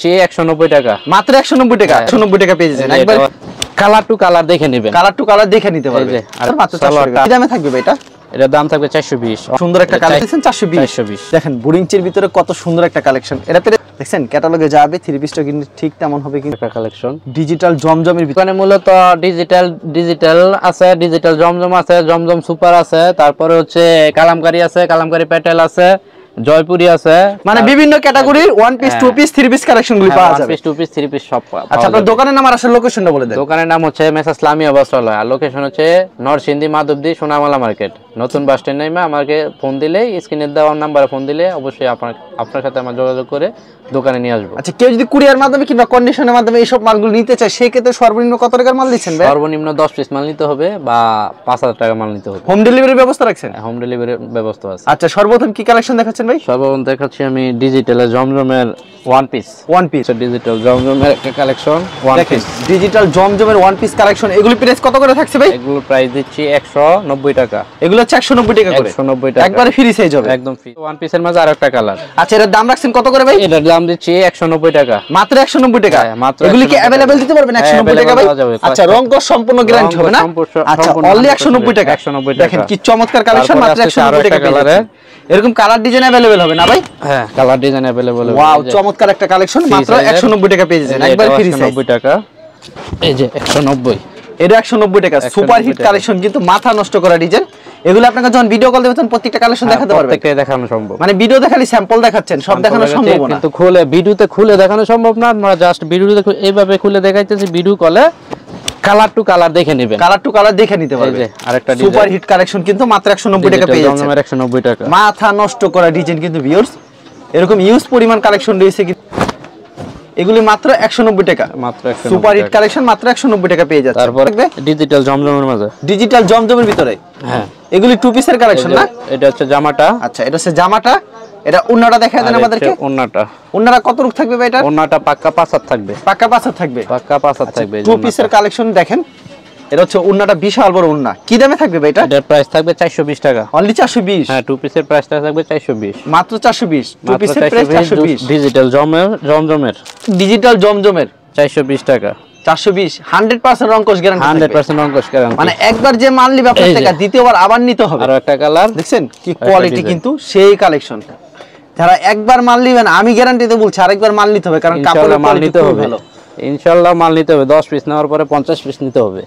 দিচ্ছি 190 টাকা, মাত্র 190 টাকা। 190 টাকা পেয়ে যাচ্ছেন একবার কালার টু কালার দেখে নেবেন, কালার টু কালার দেখে নিতে পারবে। আর মাত্র 400 টাকা। কি দামে থাকবে ভাই এটা? এটার দাম থাকবে 420। সুন্দর একটা কালেকশন 420। দেখেন বুড়িংচির ভিতরে কত সুন্দর একটা কালেকশন। এটা দেখছেন ক্যাটালগে যাবে, থ্রি পিসটা কিন্তু ঠিক তেমন হবে কিন্তু একটা কালেকশন ডিজিটাল জমজমের ভিতরে। মানে মূলত ডিজিটাল আছে, ডিজিটাল জমজম আছে, জমজম সুপার আছে, তারপরে হচ্ছে কালামকারী আছে, কালামকারী প্যাটেল আছে, জয়পুরি আছে, মানে বিভিন্ন ক্যাটাগরির one piece, two piece, three piece কালেকশনগুলি পাওয়া যাবে। One piece, two piece, three piece সব পাওয়া যাবে। আচ্ছা আপনার দোকানের নাম আর আসলে লোকেশনটা বলে দেন। দোকানের নাম হচ্ছে মেসার্স লামিয়া বস্ত্রালয়, আর লোকেশন হচ্ছে নরসিংদী মাধবদী সোনামালা মার্কেট, নতুন বাস স্ট্যান্ড নেমে আমাকে ফোন দিলে, স্ক্রিনে দেওয়া নাম্বারে ফোন দিলে অবশ্যই আপনার সাথে আমার যোগাযোগ করে দোকানে নিয়ে আসবো। আচ্ছা কেউ যদি কুরিয়ার মাধ্যমে কিংবা কন্ডিশনের মাধ্যমে এইসব মালগুলো নিতে চায়, সেই ক্ষেত্রে সর্বনিম্ন কত টাকার মাল দিচ্ছেন ভাই? সর্বনিম্ন 10 পিস মাল নিতে হবে বা 5000 টাকা মাল নিতে হবে। হোম ডেলিভারির ব্যবস্থা রাখছেন? হোম ডেলিভারির ব্যবস্থা আছে। আচ্ছা সর্বপ্রথম কি কালেকশন দেখাচ্ছেন ভাই? সর্বপ্রথম দেখাচ্ছি আমি ডিজিটালের জমজমের ওয়ান পিস। ডিজিটাল জমজমের একটা কালেকশন ওয়ান পিস, ডিজিটাল জমজমের ওয়ান পিস কালেকশন। এগুলো প্রাইস কত করে থাকছে ভাই? এগুলো প্রাইস দিচ্ছি 190 টাকা। এগুলো হচ্ছে 190 টাকা করে। 190 টাকা একবারে ফ্রি সাইজ হবে, একদম ফ্রি। ওয়ান পিসের মাঝে আরেকটা কালার। আচ্ছা এটার দাম রাখছেন কত করে ভাই? এটার দাম দিচ্ছি 190 টাকা, মাত্র 190 টাকা। মাত্র এগুলো কি अवेलेबल দিতে পারবেন 190 টাকা ভাই? আচ্ছা রং কস সম্পূর্ণ গ্যারান্টি হবে না? আচ্ছা অনলি 190 টাকা। 190 টাকা। দেখেন কি চমৎকার কালেকশন, মাত্র 190 টাকা কালারের। এরকম কালার ডিজাইন अवेलेबल হবে না ভাই? হ্যাঁ কালার ডিজাইন अवेलेबल হবে। ওয়াও চমৎকার একটা কালেকশন, মাত্র 190 টাকা পেয়ে যাচ্ছেন একবার ফ্রি সাইজ। 190 টাকা। এই যে 190, এটা 190 টাকা। সুপার হিট কালেকশন কিন্তু মাথা নষ্ট করা ডিজাইন। এগুলো আপনাকে যখন ভিডিও কল দেবেন প্রত্যেকটা কালেকশন দেখাতে পারবেন। প্রত্যেকটা দেখানো সম্ভব। মানে ভিডিও দেখালি স্যাম্পল দেখাচ্ছেন, সব দেখানো সম্ভব না। কিন্তু ভিডিওতে খুলে দেখানো সম্ভব না। আমরা জাস্ট ভিডিওতে এইভাবে খুলে দেখাইতেছি, ভিডিও কলে কালার টু কালার দেখে নেবেন, কালার টু কালার দেখে নিতে পারবেন। আরেকটা সুপার হিট কালেকশন কিন্তু মাত্র 190 টাকা পেয়ে যাচ্ছেন। 190 টাকা। মাথা নষ্ট করা ডিজাইন কিন্তু ভিউয়ার্স, এরকম ইউজ পরিমাণ কালেকশন রয়েছে কি এগুলি মাত্র 190 টাকা। মাত্র 190 সুপার হিট কালেকশন মাত্র 190 টাকা পেয়ে যাচ্ছে। তারপর ডিজিটাল জমজমের মাঝে, ডিজিটাল জমজমের ভিতরে হ্যাঁ এগুলি টু পিসের কালেকশন না? এটা হচ্ছে জামাটা। আচ্ছা এটা হচ্ছে জামাটা। এটা ওন্নাটা দেখায় দেন আমাদেরকে। ওন্নাটা কত রূপ থাকবে ভাই? এটা ওন্নাটা পাক্কা 5 হাত থাকবে, পাক্কা 5 হাত থাকবে, পাক্কা 5 হাত থাকবে। টু পিসের কালেকশন দেখেন। এটা হচ্ছে ওন্নাটা বিশাল বড় ওন্না। কি দামে থাকবে ভাই এটা? এটার প্রাইস থাকবে 420 টাকা। অনলি 420। হ্যাঁ টু পিসের প্রাইসটা থাকবে 420, মাত্র 420। টু পিসের প্রাইস 420। ডিজিটাল জমজমের, ডিজিটাল জমজমের 420 টাকা। 420 100% রংকশ গ্যারান্টি। 100% রংকশ গ্যারান্টি। মানে একবার যে মাল নিবে আপনার টাকা, দ্বিতীয়বার আবার নিতে হবে। আর একটা কালার দেখছেন কি কোয়ালিটি, কিন্তু সেই কালেকশন। যারা একবার মাল নেবেন আমি গ্যারান্টিতে বলছি আরেকবার মাল নিতে হবে, কারণ কাপড়ের মাল কোয়ালিটি নিতে খুব হবে। ভালো। ইনশাআল্লাহ মাল নিতে হবে। 10 পিস নেওয়ার পরে 50 পিস নিতে হবে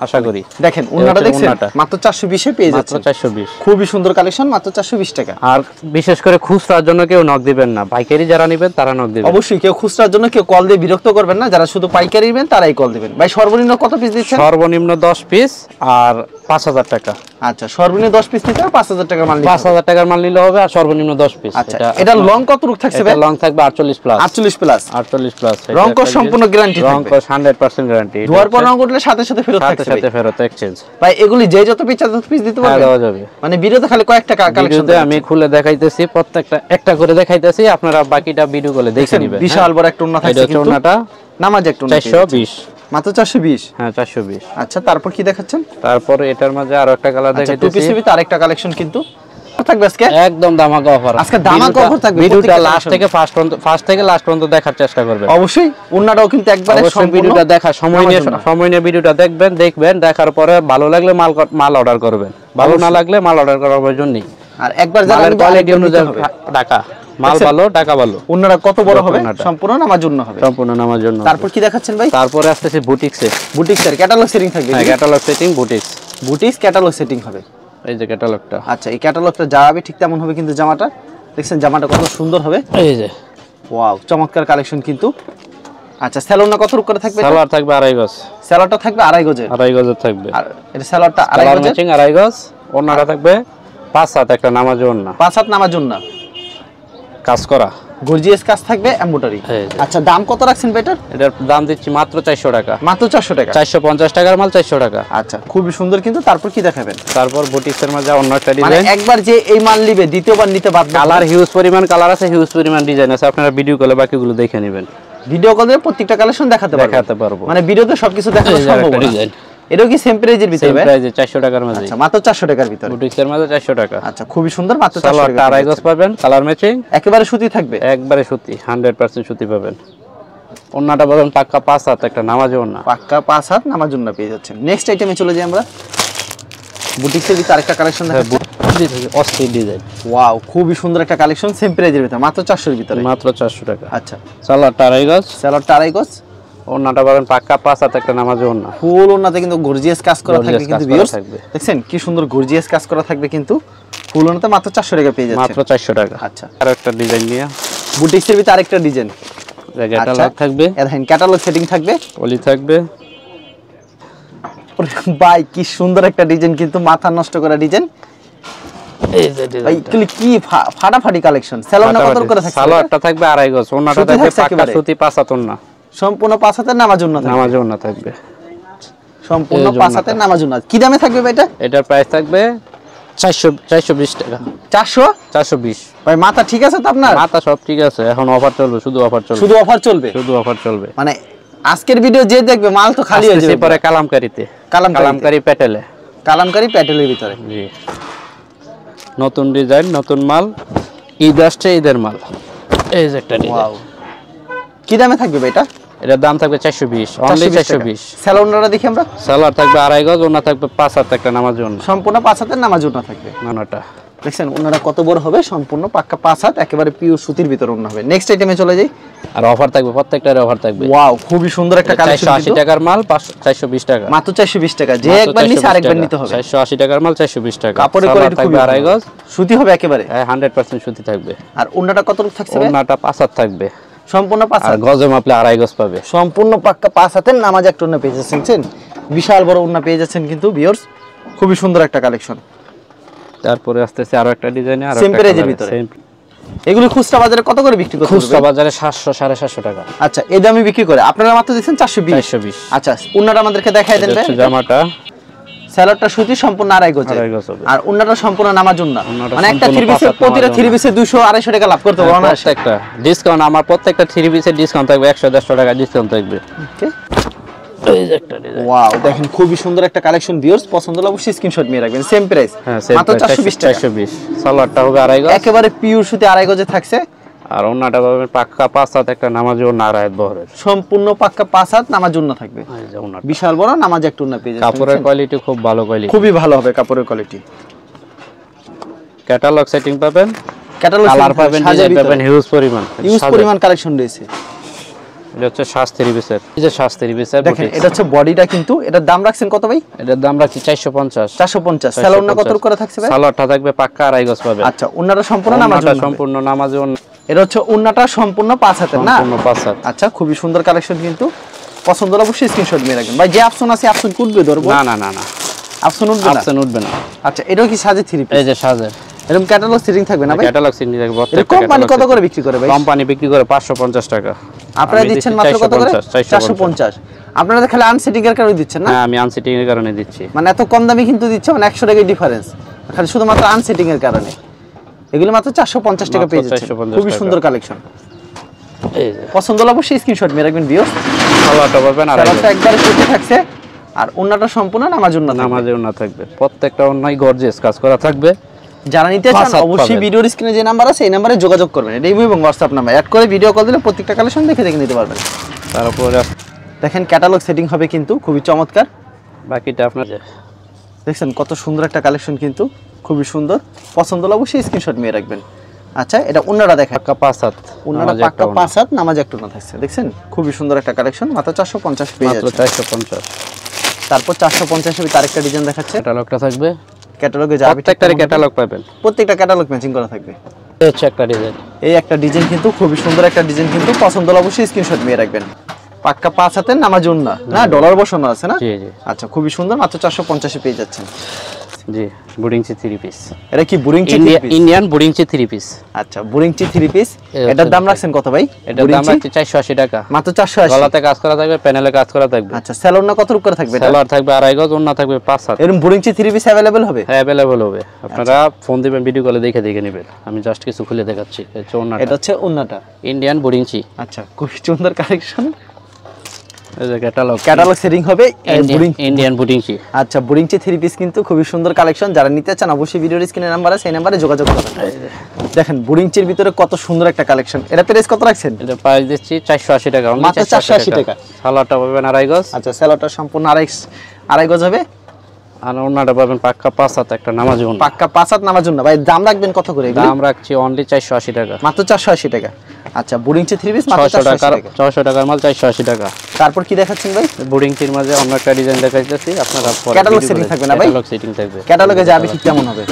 আশা করি। দেখেন ওন্নাটা দেখছেন মাত্র 420 এ পেয়ে যাচ্ছেন। মাত্র 420। খুবই সুন্দর কালেকশন, মাত্র 420 টাকা। আর বিশেষ করে খুচরার জন্য কেউ নক দিবেন না, পাইকারি যারা নেবেন তারা নক দিবেন। অবশ্যই কেউ খুচরার জন্য কেউ কল দিয়ে বিরক্ত করবেন না, যারা শুধু পাইকারি নেবেন তারাই কল দিবেন। ভাই সর্বনিম্ন কত পিস দিচ্ছেন? সর্বনিম্ন 10 পিস আর 5000 টাকা। আচ্ছা সর্বনিম্ন 10 পিস নিতে হবে, 5000 টাকার মাল নিতে হবে। 5000 টাকার মাল নিলে হবে, আর সর্বনিম্ন 10 পিস। আচ্ছা এটা লং কত রূপ থাকছে ভাই? এটা লং থাকবে 48 প্লাস। 48 প্লাস। 48 প্লাস। রংকশ সম্পূর্ণ গ্যারান্টি থাকবে। রংকশ 100% গ্যারান্টি। ধোয়ার পর রং উঠলে সাথে সাথে ফেরত থাকবে। সাথে ফেরত এক্সচেঞ্জ। ভাই এগুলি যে যত পিস তত পিস দিতে পারবে? দেওয়া যাবে। মানে ভিডিওতে খালি কয়েকটা কালেকশন ভিডিওতে আমি খুলে দেখাইতেছি, প্রত্যেকটা একটা করে দেখাইতেছি, আপনারা বাকিটা ভিডিও কলে দেখে নেবেন। বিশাল বড় একটা ওন্না থাকছে কিন্তু। ওন্নাটা নামাজ একটা ওন্না 420, মাত্র 420। হ্যাঁ 420। আচ্ছা তারপর কি দেখাচ্ছেন? তারপর এটার মাঝে আরো একটা কালার দেখাইতেছি। টু পিসের ভিতরে আরেকটা কালেকশন কিন্তু থাকবে আজকে একদম ধামাকা অফার। আজকে ধামাকা অফার থাকবে। ভিডিওটা লাস্ট থেকে ফার্স্ট থেকে লাস্ট পর্যন্ত দেখার চেষ্টা করবেন। অবশ্যই ওন্নাটাও কিন্তু একবারে সম্পূর্ণ ভিডিওটা দেখা সময় নিয়ে ভিডিওটা দেখবেন। দেখার পরে ভালো লাগলে মাল অর্ডার করবেন, ভালো না লাগলে মাল অর্ডার করার জন্যই। আর একবার মালের কোয়ালিটি অনুযায়ী টাকা, মাল ভালো টাকা ভালো। ওন্নাটা কত বড় হবে? সম্পূর্ণ নামার জন্য হবে। সম্পূর্ণ নামার জন্য। তারপর কি দেখাচ্ছেন ভাই? তারপরে আসতেছে বুটিক্সে। বুটিক্সের ক্যাটালগ সেটিং থাকবে। হ্যাঁ catalogue setting boutiques catalogue setting হবে। এই যে ক্যাটালগটা। আচ্ছা এই ক্যাটালগটা যা হবে ঠিক তেমন হবে কিন্তু জামাটা। দেখছেন জামাটা কত সুন্দর হবে। এই যে ওয়াও চমৎকার কালেকশন কিন্তু। আচ্ছা সালোয়ারটা কত রূপ করে থাকবে? সালোয়ার থাকবে 2.5 গজ। সালোয়ারটা থাকবে 2.5 গজের। 2.5 গজের থাকবে। আর এটা সালোয়ারটা 2.5 গজের। ম্যাচিং 2.5 গজ। ওন্নাটা থাকবে 5 হাত, একটা নামাজের ওন্না। 5 হাত নামার জন্য কাজ করা গর্জিয়াস কাজ থাকবে, এমব্রয়ডারি। আচ্ছা দাম কত রাখছেন বেটার? এটার দাম দিচ্ছি মাত্র 400 টাকা। মাত্র 400 টাকা। 450 টাকার মাল 400 টাকা। আচ্ছা খুবই সুন্দর কিন্তু। তারপর কি দেখাবেন? তারপর বুটিক্সের মাঝে অন্য একটা মানে ডিজাইন। একবার যে এই মাল নিবে দ্বিতীয়বার নিতে বাধ্য। কালার হিউজ পরিমাণ কালার আছে, হিউজ পরিমাণ ডিজাইন আছে। আপনারা ভিডিও কলে বাকিগুলো দেখে নেবেন। ভিডিও কলে প্রত্যেকটা কালেকশন দেখাতে পারবো। মানে ভিডিওতে সবকিছু দেখানো সম্ভব না। এটাও কি সেম প্রাইজের ভিতরে? সেম প্রাইজে 400 টাকার মধ্যে। আচ্ছা মাত্র 400 টাকার ভিতরে। বুটিক্সের মধ্যে 400 টাকা। আচ্ছা খুবই সুন্দর, মাত্র 400 টাকা। 2.5 গজ পাবেন, কালার ম্যাচিং, একেবারে সুতি থাকবে। একবারে সুতি, 100% সুতি পাবেন। ওন্নাটা বলেন পাক্কা 5 হাত একটা নামাজি ওন্না, পাক্কা 5 হাত নামাজ ওন্না পেয়ে যাচ্ছেন। নেক্সট আইটেমে চলে যাই আমরা। বুটিক্সের ভিতরে আরেকটা কালেকশন দেখাচ্ছি, অস্থির ডিজাইন। ওয়াও, খুবই সুন্দর একটা কালেকশন, সেম প্রাইজের ভিতরে, মাত্র 400 এর ভিতরে, মাত্র 400 টাকা। আচ্ছা, সালোয়ারটা আড়াই গজ, সালোয়ারটা আড়াই গজ, ওন্নাটা বলেন পাক্কা 5 হাত একটা নামাজি ওন্না। ফুল ওন্নাতে কিন্তু গর্জিয়াস কাজ করা থাকবে কিন্তু ভিউয়ার্স, থাকবে। দেখছেন কি সুন্দর গর্জিয়াস কাজ করা থাকবে কিন্তু ফুল ওন্নাতে মাত্র 400 টাকা পেয়ে যাচ্ছেন, মাত্র 400 টাকা। আচ্ছা, আর একটা ডিজাইন নিয়ে বুটিক্সের ভিতরে আরেকটা ডিজাইন, ক্যাটালগ থাকবে, দেখেন ক্যাটালগ সেটিং থাকবে, পলি থাকবে। ভাই কি সুন্দর একটা ডিজাইন, কিন্তু মাথা নষ্ট করা ডিজাইন। এই যে ভাই ডিজাইন, কি ফাটাফাটি কালেকশন। সালোয়ারটা কত করে থাকছে? সালোয়ারটা থাকবে আড়াই গজ, ওন্নাটা থাকবে পাক্কা সুতি 5 হাত ওন্না, সম্পূর্ণ 5 হাতের নামাজ ওন্না থাকবে, নামাজি ওন্না থাকবে, সম্পূর্ণ 5 হাতের নামাজ ওন্না। কি দামে থাকবে ভাই এটা? এটার প্রাইস থাকবে 420 টাকা। 420। ভাই মাথা ঠিক আছে তো আপনার? মাথা সব ঠিক আছে, এখন অফার চলবে, শুধু অফার চলবে, শুধু অফার চলবে, শুধু অফার চলবে। মানে আজকের ভিডিও যে দেখবে মাল তো খালি হয়ে যাবে। পরে কালামকারীতে, কালামকারী প্যাটেলে, কালামকারী প্যাটেলের ভিতরে, জি, নতুন ডিজাইন, নতুন মাল, ঈদ আসছে, ঈদের মাল। এই যে একটা ডিজাইন, ওয়াও, কি দামে থাকবে ভাই এটা? এটার দাম থাকবে 420, অনলি 420। সালোয়ারটা দেখি আমরা। সালোয়ার থাকবে আড়াই গজ, ওন্না থাকবে 5 হাত একটা নামাজি ওন্না, সম্পূর্ণ 5 হাতের নামাজ ওন্না থাকবে। নানাটা দেখছেন ওন্নাটা কত বড় হবে, সম্পূর্ণ পাক্কা 5 হাত, একেবারে পিওর সুতির ভিতর ওন্না হবে। নেক্সট আইটেমে চলে যাই। আর অফার থাকবে, প্রত্যেকটার অফার থাকবে। ওয়াও, খুবই সুন্দর একটা কালেকশন, 480 টাকার মাল 420 টাকা, মাত্র 420 টাকা। যে একবার নিচে আরেকবার নিতে হবে। 480 টাকার মাল 420 টাকা। কাপড়ের কোয়ালিটি খুবই আড়াই গজ, সুতি হবে একেবারে, হ্যাঁ 100% সুতি থাকবে। আর ওন্নাটা কত থাকছে ভাই? ওন্নাটা 5 হাত থাকবে, সম্পূর্ণ 5 আর হাত, গজে মাপলে আড়াই গজ পাবে। সম্পূর্ণ পাক্কা 5 হাতের নামাজ একটা ওন্না পেয়ে যাচ্ছেন, বিশাল বড় ওন্না পেয়ে যাচ্ছেন কিন্তু ভিউয়ার্স, খুবই সুন্দর একটা কালেকশন। তারপরে আসতেছে আরো একটা ডিজাইনে, আর সেম প্রাইজের ভিতরে। এগুলো খুচরা বাজারে কত করে বিক্রি করতে? খুচরা বাজারে 700 750 টাকা। আচ্ছা, এই দামে বিক্রি করে আপনারা মাত্র দিচ্ছেন 420। 420। আচ্ছা, ওন্নাটা আমাদেরকে দেখাই দেন ভাই। জামাটা সালোয়ারটা সুতি, সম্পূর্ণ আড়াই গজ, আর ওন্নাটা সম্পূর্ণ নামাজ ওন্না, মানে একটা থ্রি পিসের প্রতিটা থ্রি পিসে 200 250 টাকা লাভ করতে পারবো না। প্রত্যেকটা ডিসকাউন্ট, আমার প্রত্যেকটা থ্রি পিসের ডিসকাউন্ট থাকবে 100 150 টাকা ডিসকাউন্ট থাকবে। ওকে, এই যে একটা ডিজাইন, ওয়াও, দেখেন খুবই সুন্দর একটা কালেকশন ভিউয়ার্স, পছন্দ হলে অবশ্যই স্ক্রিনশট নিয়ে রাখবেন। সেম প্রাইস, হ্যাঁ মাত্র 420 টাকা। 420। সালোয়ারটা হবে আড়াই গজ, একেবারে পিওর সুতি আড়াই গজে থাকছে, আর ওন্নাটা পাবেন পাক্কা 5 হাত একটা নামাজি ওন্না, আড়াই বহরের, সম্পূর্ণ পাক্কা 5 হাত নামাজ ওন্না থাকবে। এই যে ওন্নাটা, বিশাল বড় নামাজ একটা ওন্না পেয়ে যাচ্ছেন। কাপড়ের কোয়ালিটি খুব ভালো কোয়ালিটি, খুবই ভালো হবে কাপড়ের কোয়ালিটি। ক্যাটালগ সেটিং পাবেন, ক্যাটালগ কালার পাবেন, ডিজাইন পাবেন, হিউজ পরিমাণ কালেকশন রয়েছে। এটা হচ্ছে 7 পিসের, এই যে 7 পিসের দেখেন এটা হচ্ছে বডিটা, কিন্তু এটার দাম রাখছেন কত ভাই? এটার দাম রাখছি 450। 450। সালোয়ারটা কত করে থাকছে ভাই? সালোয়ারটা থাকবে পাক্কা আড়াই গজ পাবে। আচ্ছা, ওন্নাটা সম্পূর্ণ নামাজ ওন্না, সম্পূর্ণ নামাজি ওন্না, এটা হচ্ছে ওন্নাটা সম্পূর্ণ 5 হাতের না? সম্পূর্ণ 5 হাত। আচ্ছা, খুবই সুন্দর কালেকশন কিন্তু, পছন্দ হলে অবশ্যই স্ক্রিনশট নিয়ে রাখবেন ভাই। যে অপশন আছে অপশন উঠবে ধরবো? না না না না, অপশন উঠবে না, অপশন উঠবে না। আচ্ছা, এটাও কি সাজে থ্রি পিস? এই যে সাজের এরকম ক্যাটালগ সেটিং থাকবে না ভাই? ক্যাটালগ সিন থাকবে। এটা কোম্পানি কত করে বিক্রি করে ভাই? কোম্পানি বিক্রি করে 550 টাকা, আপনারা দিচ্ছেন মাত্র কত করে? 450। আপনারা তো খালি আনসেটিং এর কারণে দিচ্ছেন না? হ্যাঁ, আমি আনসেটিং এর কারণে দিচ্ছি, মানে এত কম দামে কিন্তু দিচ্ছে, মানে 100 টাকা ডিফারেন্স, খালি শুধুমাত্র আনসেটিং এর কারণে। এগুলো মাত্র 450 টাকা পেয়ে যাচ্ছেন, খুবই সুন্দর কালেকশন। এই যে পছন্দ হলে অবশ্যই স্ক্রিনশট নিয়ে রাখবেন ভিউয়ার্স। সালোয়ারটা পাবেন আর সালোয়ারটা একবারে সুতি থাকছে, আর ওন্নাটা সম্পূর্ণ নামাজ ওন্না থাকবে। নামাজে ওন্না থাকবে, প্রত্যেকটা ওন্নাই গর্জিয়াস কাজ করা থাকবে। যারা নিতে চান অবশ্যই ভিডিওর স্ক্রিনে যে নাম্বার আছে এই নাম্বারে যোগাযোগ করবেন, এটা ইমো এবং হোয়াটসঅ্যাপ নাম্বার অ্যাড করে ভিডিও কল দিলে প্রত্যেকটা কালেকশন দেখে নিতে পারবেন। তারপরে দেখেন ক্যাটালগ সেটিং হবে কিন্তু খুবই চমৎকার। বাকিটা আপনার দেখছেন কত সুন্দর একটা কালেকশন কিন্তু, খুবই সুন্দর। পছন্দ হলে অবশ্যই স্ক্রিনশট নিয়ে রাখবেন। আচ্ছা, এটা ওন্নাটা দেখেন, পাক্কা 5 হাত, ওন্নাটা পাক্কা 5 হাত, নামাজ একটা ওন্না থাকছে। দেখছেন খুবই সুন্দর একটা কালেকশন, মাত্র 450 পেয়ে যাচ্ছে। মাত্র 450। তারপর 450 এর আরেকটা ডিজাইন দেখাচ্ছে, ক্যাটালগটা থাকবে, ক্যাটালগে যাবে, প্রত্যেকটারই ক্যাটালগ পাবেন, প্রত্যেকটা ক্যাটালগ ম্যাচিং করা থাকবে। এই হচ্ছে একটা ডিজাইন, এই একটা ডিজাইন কিন্তু খুবই সুন্দর একটা ডিজাইন কিন্তু, পছন্দ হলে অবশ্যই স্ক্রিনশট নিয়ে রাখবেন। পাক্কা 5 হাতের নামাজ ওন্না না, ডলার বসানো আছে না? জি জি। আচ্ছা, খুবই সুন্দর, মাত্র 450 এ পেয়ে যাচ্ছেন। জি, বুড়িংচি 3 পিস, এটা কি বুড়িংচি 3 পিস? ইন্ডিয়ান বুড়িংচি 3 পিস। আচ্ছা, বুড়িংচি 3 পিস, এটার দাম রাখছেন কত ভাই? এটার দাম রাখছি 480 টাকা, মাত্র 480। গলাতে কাজ করা থাকবে, প্যানেলে কাজ করা থাকবে। আচ্ছা, সালোয়ারটা কত রূপ করে থাকবে? সালোয়ার থাকবে আড়াই গজ, ওন্না থাকবে 5 হাত। এরকম বুড়িংচি 3 পিস अवेलेबल হবে? হ্যাঁ, अवेलेबल হবে। আপনারা ফোন দিবেন, ভিডিও কলে দেখে নেবেন। আমি জাস্ট কিছু খুলে দেখাচ্ছি। এটা হচ্ছে ওন্নাটা, ইন্ডিয়ান বুড়িংচি। আচ্ছা, খুব সুন্দর কালেকশন। এই যে ক্যাটালগ সেটিং হবে ইন্ডিয়ান বুটিংচি। আচ্ছা, বুটিংচি 3 পিস কিন্তু খুবই সুন্দর কালেকশন। যারা নিতে চান অবশ্যই ভিডিওর স্ক্রিনে নাম্বার আছে, সেই নাম্বারে যোগাযোগ করবেন। দেখেন বুটিংচির ভিতরে কত সুন্দর একটা কালেকশন। এটা প্রাইস কত রাখছেন? এটা প্রাইস দিচ্ছি 480 টাকা, মাত্র 480 টাকা। সালোয়ারটা পাবেন আড়াই গজ। আচ্ছা, সালোয়ারটা সম্পূর্ণ আড়াই গজ হবে। আর ওন্নাটা পাবেন পাক্কা 5 হাত একটা নামাজি ওন্না। পাক্কা 5 হাত নামার জন্য। ভাই দাম রাখবেন কত করে? দাম রাখছি অনলি 480 টাকা, মাত্র 480 টাকা। আচ্ছা, বুটিংচি 3 পিস মাত্র 600 টাকার মাল 480 টাকা। তারপর কি দেখাচ্ছেন ভাই? বুটিংচির মাঝে অন্য একটা ডিজাইন দেখাইতেছি, আপনারা পরে ক্যাটালগ সেটিং থাকবে না ভাই? ক্যাটালগ সেটিং থাকবে। ক্যাটালগে যাবে ঠিক কেমন হবে?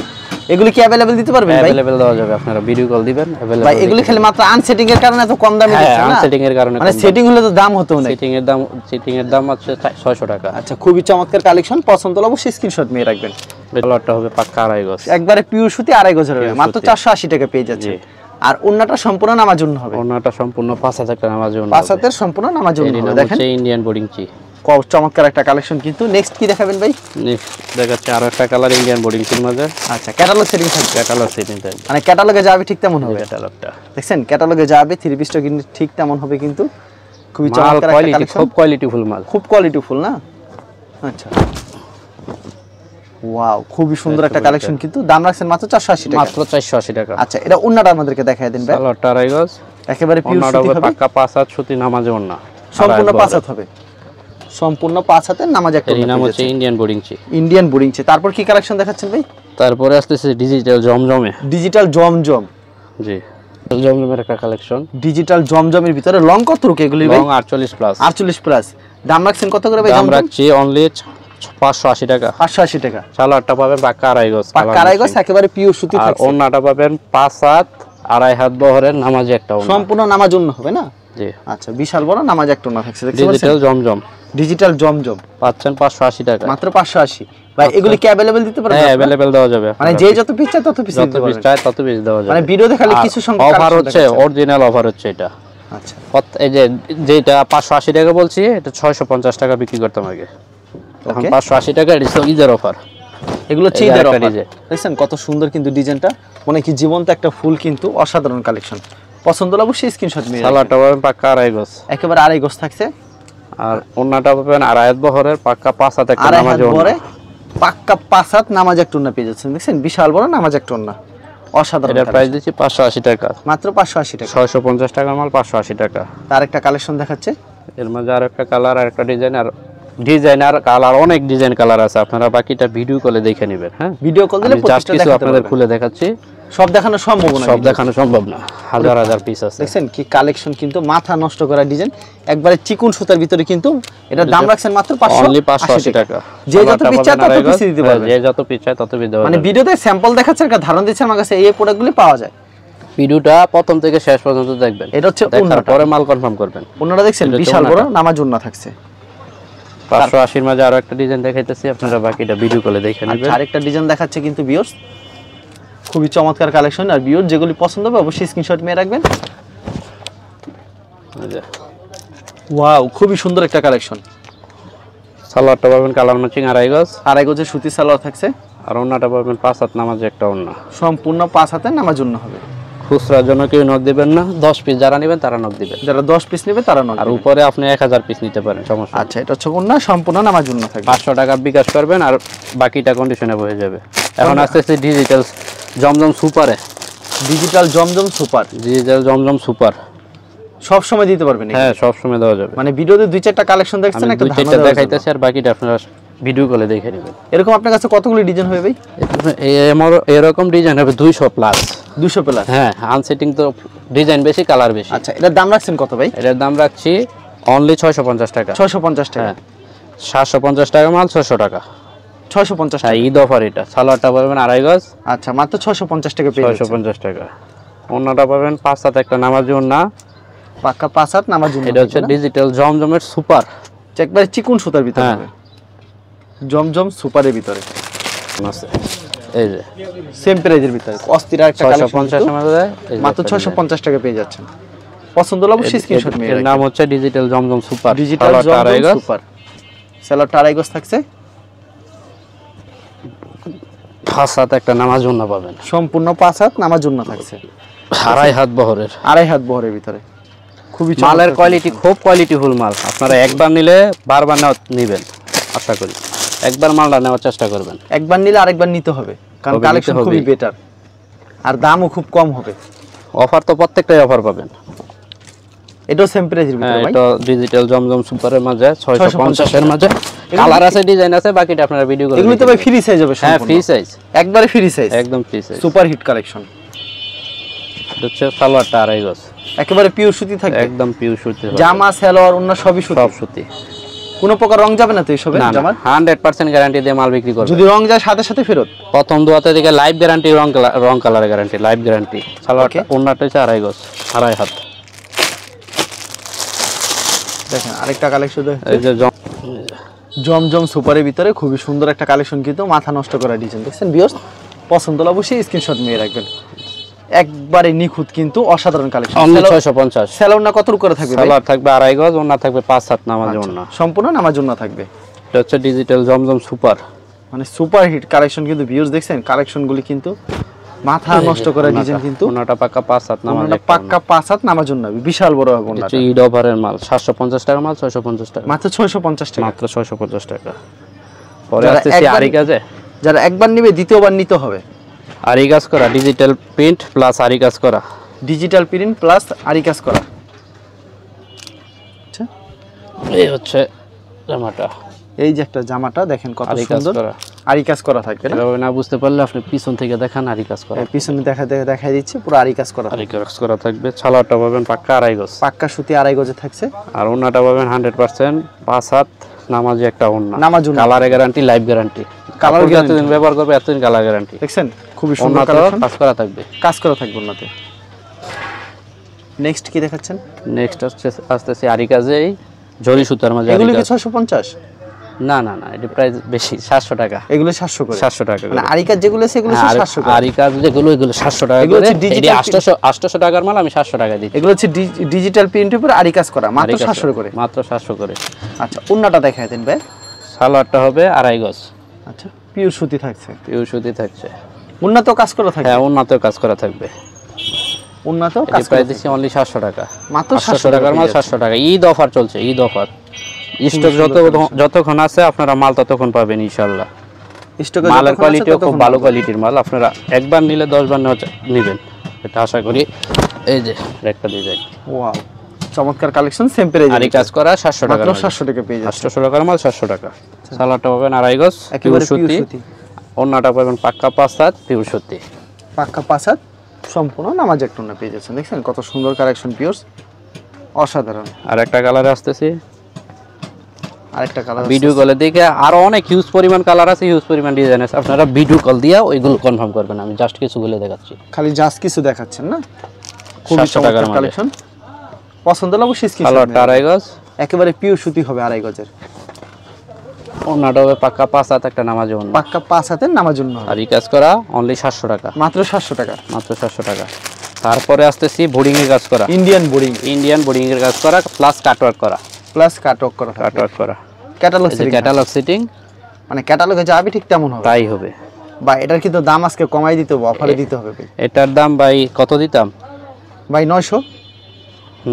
এগুলি কি अवेलेबल দিতে পারবেন ভাই? अवेलेबल দেওয়া যাবে, আপনারা ভিডিও কল দিবেন अवेलेबल। ভাই এগুলি খালি মাত্র আনসেটিং এর কারণে এত কম দামে দিচ্ছেন না? আনসেটিং এর কারণে, মানে সেটিং হলে তো দাম হতো না। সেটিং এর দাম আছে 600 টাকা। আচ্ছা, খুবই চমৎকার কালেকশন। পছন্দ হলে অবশ্যই স্ক্রিনশট নিয়ে রাখবেন। কালারটা হবে পাক্কা আড়াই গজ, একবারে পিওর সুতি আড়াই গজের হবে, মাত্র 480 টাকা পেয়ে যাচ্ছে। আর ওন্নাটা সম্পূর্ণ নামার জন্য হবে। ওন্নাটা সম্পূর্ণ 5 হাত একটা নামার জন্য, 5 হাতের সম্পূর্ণ নামার জন্য হবে। দেখেন ইন্ডিয়ান বুটিংচি, খুব চমৎকার একটা কালেকশন কিন্তু। নেক্সট কি দেখাবেন ভাই? নেক্সট দেখাচ্ছি আরো একটা কালার ইন্ডিয়ান বুটিংচির মাঝে। আচ্ছা, ক্যাটালগ সেটিং থাকবে। ক্যাটালগ সেটিং থাকবে, মানে ক্যাটালগে যাবে ঠিক তেমন হবে। ক্যাটালগটা দেখছেন, ক্যাটালগে যাবে 3 পিসটা কিন্তু ঠিক তেমন হবে কিন্তু। খুবই মাল চমৎকার একটা কোয়ালিটি, কালেকশন, খুব কোয়ালিটিফুল মাল, খুব কোয়ালিটিফুল না? আচ্ছা, ওয়াও, খুবই সুন্দর একটা কালেকশন কিন্তু। দাম রাখছেন মাত্র 480 টাকা, মাত্র 480 টাকা। আচ্ছা, এটা ওন্নাটা আমাদেরকে দেখায় দিন ভাই। কালারটা আড়াই গজ, একেবারে পিওর সুতি হবে, পাক্কা 5 হাত সুতি নামাজে ওন্না, সম্পূর্ণ 5 হাত হবে, সম্পূর্ণ 5 হাতের নামাজ একটা। এর নাম হচ্ছে ইন্ডিয়ান বুটিংচি। ইন্ডিয়ান বুটিংচি। তারপর কি কালেকশন দেখাচ্ছেন ভাই? তারপরে আসতেছে ডিজিটাল জমজমে। ডিজিটাল জমজম, জি, জমজমের একটা কালেকশন। ডিজিটাল জমজমের ভিতরে লং কত রুকে এগুলি ভাই? Long 48 plus. 48 প্লাস। দাম রাখছেন কত করে ভাই? দাম রাখছি অনলি 580 টাকা, 580 টাকা। সালোয়ারটা পাবেন পাক্কা আড়াই গজ, পাক্কা আড়াই গজ, একেবারে পিওর সুতি আর থাকছে। ওন্নাটা পাবেন 5 হাত আড়াই হাত বহরের নামাজে একটা ওন্না, সম্পূর্ণ নামাজ জন্য হবে না? জি। আচ্ছা, বিশাল বড় নামাজ একটা ওন্না থাকছে, দেখতে পাচ্ছেন? ডিজিটাল জমজম ডিজিটাল জমজম পাচ্ছেন 580 টাকা, মাত্র 580। ভাই এগুলি কি अवेलेबल দিতে পারবেন? হ্যাঁ, अवेलेबल দেওয়া যাবে, মানে যে যত পিস চায় তত পিস যত দিতে পিস পারবেন। চায় তত পিস দেওয়া যাবে। মানে ভিডিওতে খালি কিছু সংখ্যক অফার হচ্ছে, অরিজিনাল অফার হচ্ছে এটা। আচ্ছা, এই যে যেটা 580 টাকা বলছি, এটা 650 টাকা বিক্রি করতাম আগে, এখন 580 টাকা। এটা হচ্ছে ঈদের অফার, এগুলো ঈদের অফার। ডিজাইন দেখছেন কত সুন্দর কিন্তু ডিজাইনটা, মানে কি জীবন্ত একটা ফুল কিন্তু, অসাধারণ কালেকশন। পছন্দ হলে অবশ্যই স্ক্রিনশট নিয়ে রাখবেন। সালোয়ারটা পাবেন পাক্কা আড়াই গজ, একেবারে আড়াই গজ থাকছে। আর ওন্নাটা পাবেন আড়াই হাত বহরের পাক্কা 5 হাত একটা আড়াই হাত নামাজে ওন্না, বহরে পাক্কা 5 হাত নামাজ একটা ওন্না পেয়ে যাচ্ছেন। দেখছেন বিশাল বড় নামাজ একটা ওন্না, অসাধারণ। এটার প্রাইস দিচ্ছি 580 টাকা, মাত্র 580 টাকা। 650 টাকার মাল 580 টাকা। তার একটা কালেকশন দেখাচ্ছে, এর মধ্যে আর একটা কালার আর একটা ডিজাইন, আর ডিজাইনার কালার অনেক ডিজাইন কালার আছে, আপনারা বাকিটা ভিডিও কলে দেখে নেবেন। হ্যাঁ, ভিডিও কল দিলে জাস্ট প্রত্যেকটা কিছু দেখাতে আপনাদের পারবেন। খুলে দেখাচ্ছি, সব দেখানো সম্ভব না, সব দেখানো সম্ভব না, হাজার হাজার পিস আছে। দেখছেন কি কালেকশন কিন্তু, মাথা নষ্ট করা ডিজাইন, একবারে চিকন সুতার ভিতরে কিন্তু। এটা দাম রাখছেন মাত্র 580 টাকা। যে যত পিস চায় তত পিস দিতে পারবেন, যে যত পিস চায় তত পিস দেওয়া মানে যাবে। ভিডিওতে স্যাম্পল দেখাচ্ছে, একটা ধারণা দিচ্ছে আমার কাছে এই প্রোডাক্টগুলি পাওয়া যায়। ভিডিওটা প্রথম থেকে শেষ পর্যন্ত দেখবেন, এটা হচ্ছে দেখার পরে মাল কনফার্ম করবেন। ওন্নাটা দেখছেন বিশাল বড় নামাজ ওন্না থাকছে। 580 মাঝে আরো একটা ডিজাইন দেখাইতেছি, আপনারা বাকিটা ভিডিও কলে দেখে নেবেন। আরেকটা ডিজাইন দেখাচ্ছে কিন্তু ভিউয়ার্স, খুবই চমৎকার কালেকশন। আর ভিউয়ার যেগুলি পছন্দ হবে অবশ্যই স্ক্রিনশট নিয়ে রাখবেন। ওয়াও, খুবই সুন্দর একটা কালেকশন। সালোয়ারটা পাবেন কালার ম্যাচিং আড়াই গজ, আড়াই গজের সুতি সালোয়ার থাকছে, আর ওন্নাটা পাবেন 5 হাত নামাজে একটা ওন্না, সম্পূর্ণ 5 হাতের নামাজ জন্য হবে। খুচরার জন্য কেউ নক দিবেন না, 10 পিস যারা নেবেন তারা নক দিবেন, যারা 10 পিস নেবে তারা নক আর দিবেন। উপরে আপনি 1000 পিস নিতে পারেন, সমস্যা নেই। আচ্ছা, এটা হচ্ছে ওন্না সম্পূর্ণ নামাজ জন্য থাকবে। 500 টাকা বিকাশ করবেন আর বাকিটা কন্ডিশনে হয়ে যাবে। এখন আসতেছে ডিজিটাল জমজম সুপারে, ডিজিটাল জমজম সুপার, ডিজিটাল জমজম সুপার সব সময় দিতে পারবেন। হ্যাঁ, সব সময় দেওয়া যাবে। মানে ভিডিওতে 2-4টা কালেকশন দেখছেন, আমি একটা দুই ধারণা চারটা দেওয়ার দেখাইতেছি, আর বাকিটা আপনারা ভিডিও কলে দেখে নেবেন। এরকম আপনার কাছে কতগুলো ডিজাইন হবে ভাই? এরকম ডিজাইন হবে 200 প্লাস। 200 প্লাস? হ্যাঁ, আনসেটিং তো ডিজাইন বেশি, কালার বেশি। আচ্ছা, এটার দাম রাখছেন কত ভাই? এটার দাম রাখছি অনলি 650 টাকা। 650 টাকা? হ্যাঁ, 750 টাকা মাল 600 টাকা। 650 হ্যাঁ, টাকা ঈদ অফার এটা। সালোয়ারটা পাবেন আড়াই গজ, আচ্ছা, মাত্র 650 টাকা পেয়ে যাচ্ছেন। 650 টাকা। ওন্নাটা পাবেন 5 হাত একটা নামাজি ওন্না, পাক্কা 5 হাত নামাজ জন্য। এটা হচ্ছে ডিজিটাল জমজমের সুপার, একবারে চিকন সুতার ভিতরে হবে, জমজম সুপারের ভিতরে আছে। এই যে সেম প্রাইজের ভিতরে অস্থির একটা কালেকশন, 650 এর মধ্যে মাত্র 650 টাকা পেয়ে যাচ্ছেন। পছন্দ হলে অবশ্যই স্ক্রিনশট নিয়ে এর নাম হচ্ছে ডিজিটাল জমজম সুপার, ডিজিটাল জমজম সুপার। সালোয়ারটা আড়াই গজ থাকছে, 5 হাত একটা নামাজ ওন্না পাবেন, সম্পূর্ণ 5 হাত নামাজ জন্য থাকছে, আড়াই হাত বহরের, আড়াই হাত বহরের ভিতরে। খুবই মালের কোয়ালিটি খুব কোয়ালিটিফুল মাল, আপনারা একবার নিলে বারবার নেবেন আশা করি। একবার মালটা নেওয়ার চেষ্টা করবেন, একবার নিলে আরেকবার নিতে হবে, কারণ কালেকশন খুবই বেটার আর দামও খুব কম হবে। অফার তো প্রত্যেকটাই অফার পাবেন। এটাও সেম প্রাইসের ভিতরে ভাই, এটা ডিজিটাল জমজম সুপারের মাঝে 650 এর মাঝে কালার আছে, ডিজাইন আছে, বাকিটা আপনারা ভিডিও করে এগুলো তো ভাই ফ্রি সাইজ হবে। হ্যাঁ ফ্রি সাইজ, একবারে ফ্রি সাইজ, একদম free size, super hit collection. হচ্ছে সালোয়ারটা আড়াই গজ, একেবারে পিওর সুতি থাকবে, একদম পিওর সুতি, জামা সালোয়ার অন্য সবই সুতি, সব সুতি, কোনো প্রকার রং যাবে না তো এইসবে জামা? 100% গ্যারান্টি দিয়ে মাল বিক্রি করবে। যদি রং যায় সাথে সাথে ফেরত। প্রথম দুয়াতে দিকে লাইভ গ্যারান্টি, রং কালারের গ্যারান্টি, লাইভ গ্যারান্টি। সালোয়ারটা ওন্নাটা হচ্ছে আড়াই গজ, আড়াই হাত। দেখেন আরেকটা কালেকশন, এই যে জমজম সুপারের ভিতরে খুবই সুন্দর একটা কালেকশন, কিন্তু মাথা নষ্ট করা ডিজাইন। দেখছেন ভিউয়ার্স, পছন্দ হলে অবশ্যই স্ক্রিনশট নিয়ে রাখবেন। একবারে নিখুঁত কিন্তু অসাধারণ কালেকশন। 650 সেলরটা কত করে থাকবে? সালোয়ার থাকবে আড়াই গজ, ওন্না থাকবে 5-7 নামাজ ওন্না, সম্পূর্ণ নামাজ ওন্না থাকবে। এটা হচ্ছে ডিজিটাল জমজম সুপার, মানে সুপার হিট কালেকশন কিন্তু ভিউয়ার্স দেখছেন, কালেকশনগুলি কিন্তু মাথা নষ্ট করা ডিজাইন, কিন্তু ওন্নাটা পাক্কা 5-7 নামাজ, পাক্কা 5-7 নামাজ ওন্না, বিশাল বড় হবে ওন্নাটা। ঈদ অফারের মাল 750 টাকা মাল, 650 টাকা মাত্র 650 টাকা, মাত্র 650 টাকা। পরে আসছে আরি কাজে, যারা একবার নেবে দ্বিতীয়বার নিতে হবে। আরি কাজ করা ডিজিটাল প্রিন্ট প্লাস আরি কাজ করা, ডিজিটাল প্রিন্ট প্লাস আরি কাজ করা। আচ্ছা এই হচ্ছে জামাটা, এই যে একটা জামাটা দেখেন কত সুন্দর আরি কাজ করা থাকবে না? এভাবে না বুঝতে পারলে আপনি পিছন থেকে দেখান আরি কাজ করা, পিছনে দেখাই দিচ্ছে পুরো আরি কাজ করা, আরি কাজ করা থাকবে। সালোয়ারটা পাবেন পাক্কা আড়াই গজ, পাক্কা সুতি আড়াই গজে থাকছে। আর ওন্নাটা পাবেন 100% 5-7 নামাজি একটা ওন্না, নামাজ ওন্না, কালারে গ্যারান্টি, লাইভ গ্যারান্টি, কালার যতদিন ব্যবহার করবে এতদিন কালার গ্যারান্টি। দেখছেন খুবই সুন্দর কালেকশন, কাজ করা থাকবে, কাজ করা থাকবে ওন্নাতে। নেক্সট কি দেখাচ্ছেন? নেক্সট আসতেছে আরি কাজেই জরি সুতার মাঝে। এগুলো কি 650? না না না, এটা প্রাইস বেশি, 700 টাকা। এগুলো 700 করে, 700 টাকা মানে আরি কাজ যেগুলো সেগুলো 700 করে, আরি কাজ যেগুলো এগুলো 700 টাকা করে। এটি 800 টাকার মাল আমি 700 টাকা দিই। এগুলো হচ্ছে ডিজিটাল প্রিন্টের উপর আরি কাজ করা, মাত্র 700 করে, মাত্র 700 করে। আচ্ছা ওন্নাটা দেখায় দেন ভাই। সালোয়ারটা হবে আড়াই গজ, আচ্ছা পিওর সুতি থাকছে, পিওর সুতি থাকছে, উন্নত কাজ করা থাকবে। হ্যাঁ উন্নত কাজ করা থাকবে, উন্নত কাজ প্রাইস দিচ্ছি অনলি 700 টাকা, মাত্র 700 টাকার মাল 700 টাকা। ঈদ অফার চলছে, ঈদ অফার। স্টক যতক্ষণ আছে আপনারা মাল ততক্ষণ পাবেন ইনশাআল্লাহ। মালের কোয়ালিটিও খুব ভালো কোয়ালিটির মাল, আপনারা একবার নিলে 10 বার নেবেন এটা আশা করি। এই যে একটা ডিজাইন, ওয়াও চমৎকার কালেকশন, সেম প্রাইস, আরি কাজ করা 700 টাকা, মাত্র 700 টাকা পেয়ে যাচ্ছে। 800 টাকার মাল 700 টাকা। সালোয়ারটা পাবেন আড়াই গজ, একেবারে পিওর সুতি, ওন্নাটা পাবেন পাক্কা 5-7 পিওর সুতি, পাক্কা 5-7 সম্পূর্ণ নামাজ একটা ওন্না পেয়ে যাচ্ছেন। দেখছেন কত সুন্দর কালেকশন পিওরস, অসাধারণ। আর একটা কালারে আসতেছি, আরেকটা কালার ভিডিও কলে দেখে আরো অনেক হিউজ পরিমাণ কালার আছে, হিউজ পরিমাণ ডিজাইন আছে, আপনারা ভিডিও কল দিয়া ওইগুলো কনফার্ম করবেন। আমি জাস্ট কিছু বলে দেখাচ্ছি, খালি জাস্ট কিছু দেখাচ্ছেন না, খুব চমৎকার কালেকশন। পছন্দ হলে অবশ্যই স্ক্রিনশট কালারটা আড়াই গজ, একেবারে পিওর সুতি হবে আড়াই গজের। ওন্নাটা হবে পাক্কা 5-7 একটা নামাজি ওন্না, পাক্কা 5-7 নামাজ জন্য হবে, আর এই কাজ করা অনলি 700 টাকা, মাত্র 700 টাকা, মাত্র 700 টাকা। তারপরে আসতেছি বোর্ডিং এর কাজ করা, ইন্ডিয়ান বোর্ডিং, ইন্ডিয়ান বোর্ডিং এর কাজ করা প্লাস কাটওয়ার্ক করা, প্লাস কাটওয়ার্ক করা, কাটওয়ার্ক করা, ক্যাটালগ সেটিং, ক্যাটালগ সেটিং, মানে ক্যাটালগে যাবে ঠিক তেমন হবে, তাই হবে। বা এটার কিন্তু দাম আজকে কমাই দিতে হবে, অফারে দিতে হবে ভাই। এটার দাম ভাই কত দিতাম ভাই? 900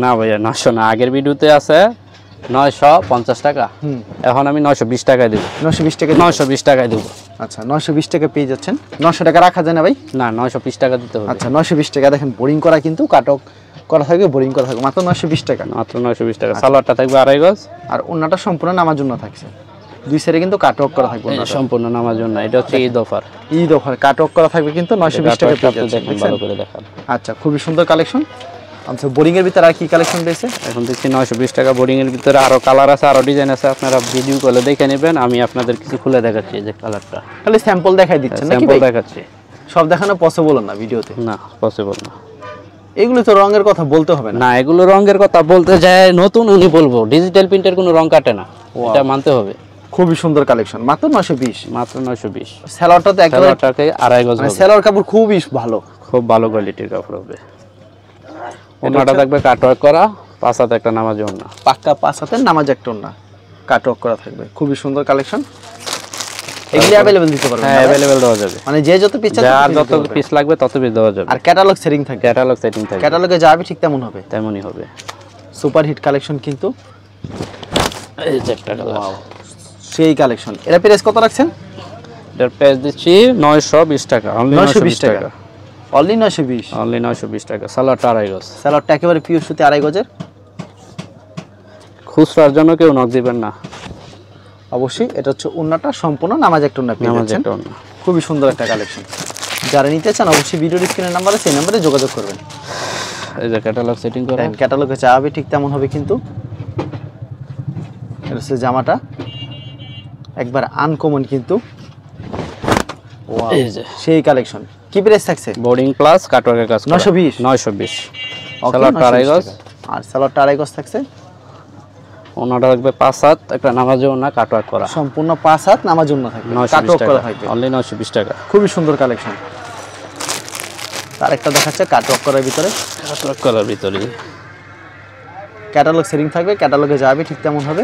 না ভাইয়া, 900 না, আগের ভিডিওতে আছে 950 টাকা, এখন আমি 920 টাকায় দেব, 920 টাকা, 920 টাকায় দেব। আচ্ছা 920 টাকা পেয়ে যাচ্ছেন। 900 টাকা রাখা যায় না ভাই? না 920 টাকা দিতে হবে। আচ্ছা 920 টাকা। দেখেন বোরিং করা কিন্তু কাটক করা থাকবে, বোরিং করা থাকবে, মাত্র 920 টাকা, মাত্র 920 টাকা। সালোয়ারটা থাকবে আড়াই গজ, আর ওন্নাটা সম্পূর্ণ নামার জন্য থাকছে, দুই সাইডে কিন্তু কাটক করা থাকবে, এটা সম্পূর্ণ নামার জন্য। এটা হচ্ছে ঈদ অফার, ঈদ অফার কাটক করা থাকবে কিন্তু 920 টাকা পেয়ে যাচ্ছেন। দেখেন ভালো করে দেখান। আচ্ছা খুবই সুন্দর কালেকশন। আচ্ছা বোরিং এর ভিতরে আর কি কালেকশন রয়েছে? এখন দেখছি 920 টাকা বোর্ডিং এর ভিতরে আরো কালার আছে, আরো ডিজাইন আছে, আপনারা ভিডিও কলে দেখে নেবেন। আমি আপনাদের কিছু খুলে দেখাচ্ছি, এই যে কালারটা খালি স্যাম্পল দেখাই দিচ্ছেন নাকি স্যাম্পল ভাই? দেখাচ্ছি, সব দেখানো পসিবল না ভিডিওতে, না পসিবল না। এগুলো তো রঙের কথা বলতে হবে না, না এগুলো রঙের কথা বলতে যায় নতুন উনি বলবো, ডিজিটাল প্রিন্টের কোনো রং কাটে না, এটা মানতে হবে। খুবই সুন্দর কালেকশন, মাত্র 920, মাত্র 920। সেলরটা তো একবারে সেলরটাকে আড়াই গজ হবে, সেলর কাপড় খুবই ভালো, খুব ভালো কোয়ালিটির কাপড় হবে। ওন্নাটা থাকবে কাটওয়ার্ক করা, পাঁচাতে একটা নামাজি ওন্না, পাক্কা 5 নামাজ একটা ওন্না কাটওয়ার্ক করা থাকবে, খুবই সুন্দর কালেকশন। এগুলি अवेलेबल দিতে পারবেন? হ্যাঁ अवेलेबल দেওয়া যাবে, মানে যে যত পিস চাই যার যত পিস লাগবে তত পিস দেওয়া যাবে। আর ক্যাটালগ সেটিং থাকবে, ক্যাটালগ সেটিং থাকবে, ক্যাটালগে যাবে ঠিক তেমন হবে, তেমনই হবে। সুপার হিট কালেকশন কিন্তু, এই যে একটা কালার, সেই কালেকশন। এর প্রাইস কত রাখছেন? এটার প্রাইস দিচ্ছি 920 টাকা, অনলি 920 টাকা, অনলি 920, অনলি 920 টাকা। সালোয়ারটা আড়াই গজ, সালোয়ারটা একেবারে পিওর সুতি আড়াই গজের। খুচরার জন্য কেউ নক দিবেন না, অবশ্যই। এটা হচ্ছে ওন্নাটা, সম্পূর্ণ নামাজ একটা ওন্না পেয়ে যাচ্ছেন, খুবই সুন্দর একটা কালেকশন। যারা নিতে চান অবশ্যই ভিডিওর স্ক্রিনের নাম্বার আছে, এই নাম্বারে যোগাযোগ করবেন। এই যে ক্যাটালগ সেটিং করা, ক্যাটালগে যা হবে ঠিক তেমন হবে কিন্তু। এটা হচ্ছে জামাটা, একবার আনকমন কিন্তু, এই যে সেই কালেকশন। কি প্রাইস থাকছে? বোর্ডিং প্লাস কাটওয়ার্কের কাজ, 920, 920। সালোয়ারটা আড়াই গজ, আর সালোয়ারটা আড়াই গজ থাকছে। ওনাটা রাখবে 5 হাত, একটা নামাজে ওনা কাটওয়ার্ক করা, সম্পূর্ণ 5 হাত নামাজ জন্য থাকবে, কাটওয়ার্ক করা থাকবে, অনলি 920 টাকা। খুবই সুন্দর কালেকশন। তার একটা দেখাচ্ছে কাটওয়ার্ক করার ভিতরে, কাটওয়ার্ক করার ভিতরে ক্যাটালগ সেটিং থাকবে, ক্যাটালগে যাবে ঠিক তেমন হবে।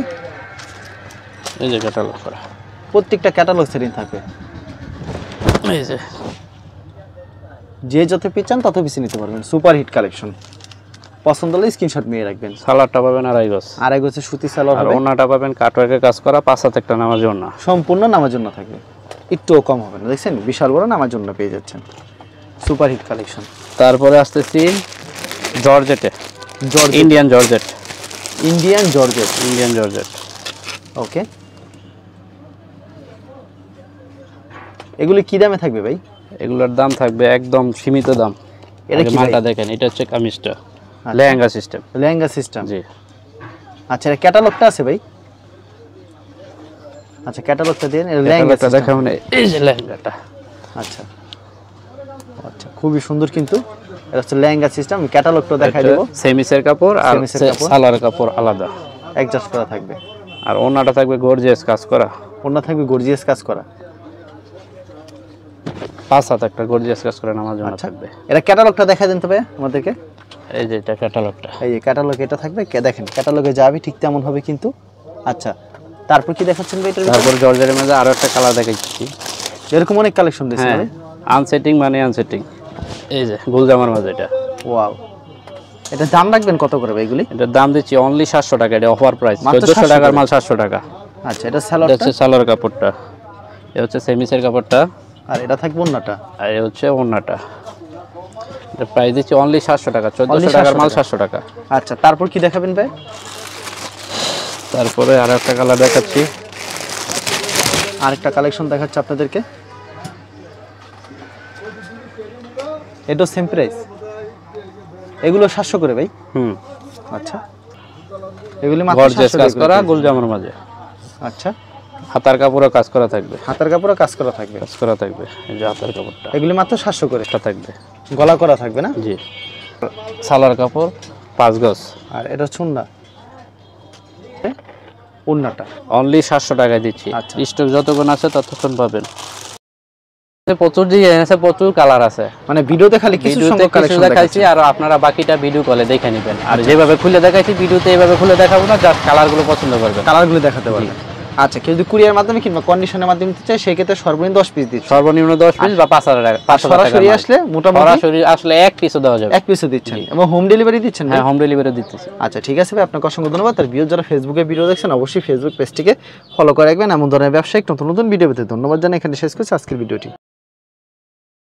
এই যে ক্যাটালগ করা, প্রত্যেকটা ক্যাটালগ সেটিং থাকবে। এই যে যে যত পিস চান তত পিস নিতে পারবেন। সুপার হিট কালেকশন, পছন্দ হলে স্ক্রিনশট নিয়ে রাখবেন। সালোয়ারটা পাবেন আড়াই গজ, আড়াই গজের সুতি সালোয়ার আর হবে, ওনাটা পাবেন কাটওয়ার্কের কাজ করা, 5 হাত একটা নামাজে ওনা, সম্পূর্ণ নামার জন্য থাকবে, একটুও কম হবে না। দেখছেন বিশাল বড় নামার জন্য পেয়ে যাচ্ছেন, সুপার হিট কালেকশন। তারপরে আসতেছি জর্জেটে, Indian georgette, Indian georgette, Indian georgette. Okay, এগুলি কি দামে থাকবে ভাই? এগুলোর দাম থাকবে একদম সীমিত দাম। এটা কি মালটা দেখেন, এটা হচ্ছে কামিজটা, লেহেঙ্গা সিস্টেম, লেহেঙ্গা সিস্টেম। জি। আচ্ছা, এর ক্যাটালগটা আছে ভাই? আচ্ছা, ক্যাটালগটা দেন। এর লেহেঙ্গাটা দেখাবেন, এই যে লেহেঙ্গাটা। আচ্ছা আচ্ছা, খুবই সুন্দর কিন্তু। এটা হচ্ছে লেহেঙ্গা সিস্টেম। ক্যাটালগটা দেখাই দেব। সেমিসের কাপড় আর সালোয়ার কাপড় আলাদা, অ্যাডজাস্ট করা থাকবে। আর ওনাটা থাকবে গর্জিয়াস কাজ করা, ওনা থাকবে গর্জিয়াস কাজ করা, 5 হাত একটা গর্জিয়াস কাজ করে নামার জন্য থাকবে। এটা ক্যাটালগটা দেখা দেন তবে আমাদেরকে। এই যে এটা ক্যাটালগটা, এই যে ক্যাটালগ এটা থাকবে, দেখেন ক্যাটালগে যাবে ঠিক তেমন হবে কিন্তু। আচ্ছা, তারপর কি দেখাচ্ছেন ভাই এটার? তারপর জর্জেটের মধ্যে আরো একটা কালার দেখাচ্ছি, এরকম অনেক কালেকশন দিয়েছে। হ্যাঁ, আনসেটিং মানে আনসেটিং। এই যে গুলজামার মাঝে এটা, ওয়াও। এটা দাম রাখবেন কত করে ভাই এগুলি? এটার দাম দিচ্ছি অনলি 700 টাকা, এটা অফার প্রাইস, 1400 টাকার মাল 700 টাকা। আচ্ছা, এটা সালোয়ারটা, হচ্ছে সালোয়ার কাপড়টা, এটা হচ্ছে সেমিসের কাপড়টা, আর এটা থাকবে ওন্নাটা, আর এটা হচ্ছে ওন্নাটা। এটা প্রাইস দিচ্ছি অনলি 700 টাকা, 1400 টাকার মাল 700 টাকা। আচ্ছা, তারপর কি দেখাবেন ভাই? তারপরে আর একটা কালার দেখাচ্ছি, আরেকটা কালেকশন দেখাচ্ছি আপনাদেরকে। এটা সেম প্রাইস, এগুলো 700 করে ভাই। আচ্ছা, এগুলি মাত্র 700 কাজ করা গুলজামার মাঝে। আচ্ছা, হাতার কাপড়ও কাজ করা থাকবে, হাতার কাপড়ও কাজ করা থাকবে, কাজ করা থাকবে। এই যে হাতার কাপড়টা, এগুলি মাত্র 700 করে থাকবে, গলা করা থাকবে না? জি। সালোয়ার কাপড় 5 গজ, আর এটা চুন্না, ওন্নাটা অনলি 700 টাকায় দিচ্ছি। আচ্ছা, স্টক যতক্ষণ আছে ততক্ষণ পাবেন। প্রচুর ডিজাইন আছে, প্রচুর কালার আছে, মানে ভিডিওতে খালি কিছু সংখ্যক কালেকশন দেখাইছি, আর আপনারা বাকিটা ভিডিও কলে দেখে নেবেন। আর যেভাবে খুলে দেখাইছি ভিডিওতে এইভাবে খুলে দেখাবো না, জাস্ট কালারগুলো পছন্দ করবেন, কালারগুলো দেখাতে পারবেন। আচ্ছা, কেউ যদি কুরিয়ার মাধ্যমে কিংবা কন্ডিশনের মাধ্যমে নিতে চায় সেই ক্ষেত্রে সর্বনিম্ন 10 পিস দিচ্ছি, সর্বনিম্ন 10 পিস বা 5000 টাকা। সরাসরি আসলে মোটামুটি সরাসরি আসলে এক পিসও দেওয়া যাবে, এক পিসও দিচ্ছেন, এবং হোম ডেলিভারি দিচ্ছেন? হ্যাঁ, হোম ডেলিভারি দিতেছি। আচ্ছা, ঠিক আছে ভাই, আপনাকে অসংখ্য ধন্যবাদ। আর ভিডিও যারা ফেসবুকে ভিডিও দেখছেন অবশ্যই ফেসবুক পেজটিকে ফলো করে রাখবেন। এমন ধরনের ব্যবসায়িক নতুন নতুন ভিডিও পেতে ধন্যবাদ জানাই এখানে শেষ করছি আজকের ভিডিওটি।